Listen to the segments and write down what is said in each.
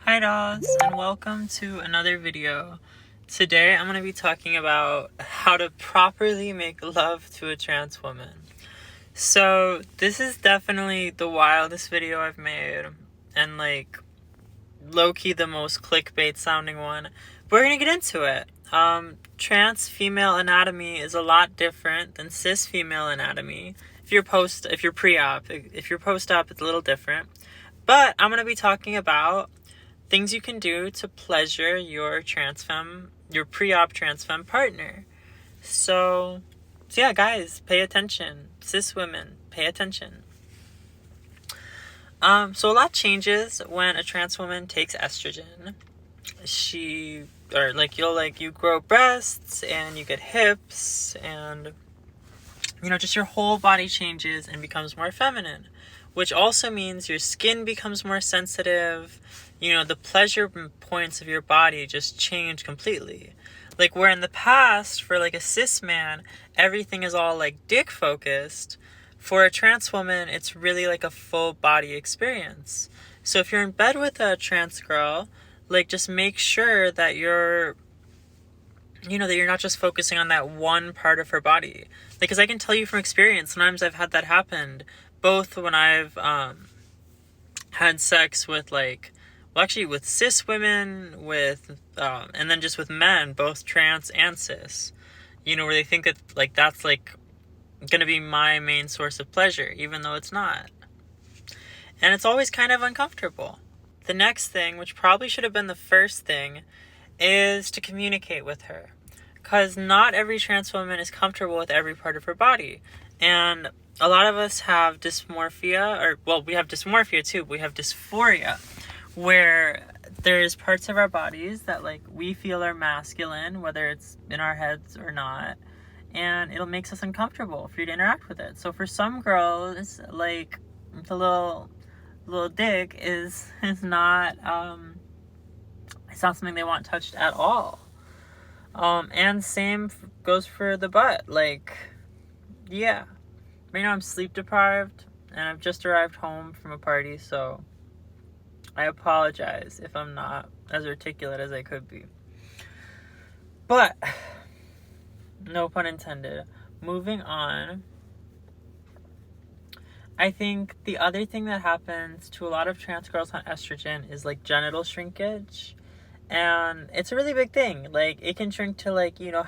Hi dolls, and welcome to another video. Today I'm going to be talking about how to properly make love to a trans woman. So this is definitely the wildest video I've made, and like low-key the most clickbait sounding one. But we're going to get into it. Trans female anatomy is a lot different than cis female anatomy. If you're pre-op, if you're post-op, it's a little different. But I'm going to be talking about things you can do to pleasure your pre-op trans femme partner. So yeah, guys, pay attention. Cis women, pay attention. So a lot changes when a trans woman takes estrogen. You grow breasts and you get hips, and just your whole body changes and becomes more feminine, which also means your skin becomes more sensitive. The pleasure points of your body just change completely. Like, where in the past, for like a cis man, everything is all like dick focused, for a trans woman, it's really like a full body experience. So if you're in bed with a trans girl, like, just make sure that you're not just focusing on that one part of her body. Because I can tell you from experience, sometimes I've had that happen, both when I've had sex with with cis women, and then just with men, both trans and cis, where they think that that's gonna be my main source of pleasure, even though it's not. And it's always kind of uncomfortable. The next thing, which probably should have been the first thing, is to communicate with her. Because not every trans woman is comfortable with every part of her body. And a lot of us have dysmorphia, we have dysmorphia too, we have dysphoria, where there's parts of our bodies that we feel are masculine, whether it's in our heads or not, and it makes us uncomfortable for you to interact with it. So for some girls, the little dick is not it's not something they want touched at all. And same goes for the butt. Yeah, right now I'm sleep deprived and I've just arrived home from a party, so I apologize if I'm not as articulate as I could be. But no pun intended. Moving on. I think the other thing that happens to a lot of trans girls on estrogen is genital shrinkage. And it's a really big thing. It can shrink to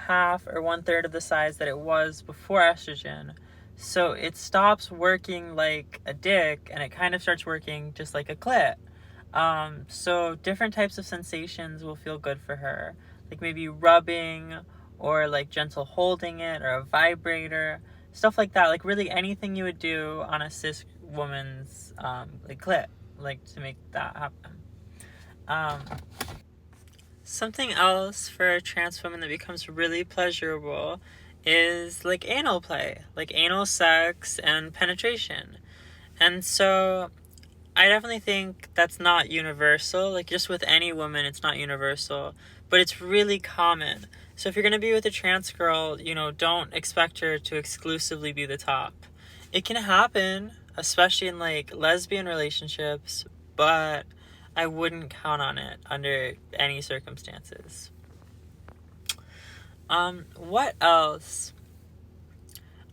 half or 1/3 of the size that it was before estrogen. So it stops working like a dick and it kind of starts working just like a clit. So different types of sensations will feel good for her. Maybe rubbing, or gentle holding it, or a vibrator, stuff like that. Really anything you would do on a cis woman's clit, to make that happen. Something else for a trans woman that becomes really pleasurable is anal play, anal sex and penetration. And so I definitely think that's not universal. Just with any woman, it's not universal, but it's really common. So if you're going to be with a trans girl, don't expect her to exclusively be the top. It can happen, especially in lesbian relationships, but I wouldn't count on it under any circumstances. What else?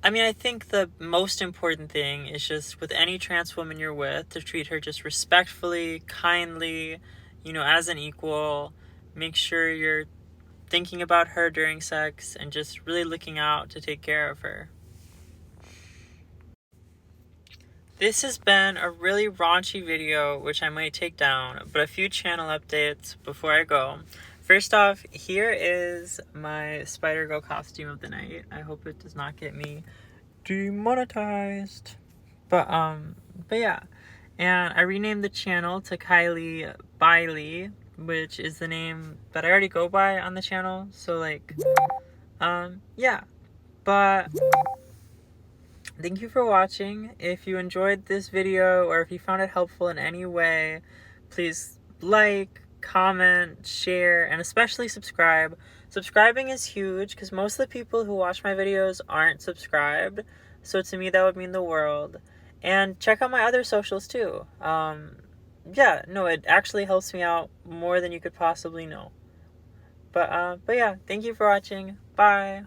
I think the most important thing is just with any trans woman you're with, to treat her just respectfully, kindly, as an equal. Make sure you're thinking about her during sex and just really looking out to take care of her. This has been a really raunchy video, which I might take down, but a few channel updates before I go. First off, here is my Spider-Girl costume of the night. I hope it does not get me demonetized. But yeah. And I renamed the channel to Kylie Biley, which is the name that I already go by on the channel. So yeah. But thank you for watching. If you enjoyed this video, or if you found it helpful in any way, please comment, share, and especially subscribe. Subscribing is huge because most of the people who watch my videos aren't subscribed. So to me, that would mean the world. And check out my other socials too. yeah, no, it actually helps me out more than you could possibly know. But yeah, thank you for watching. Bye.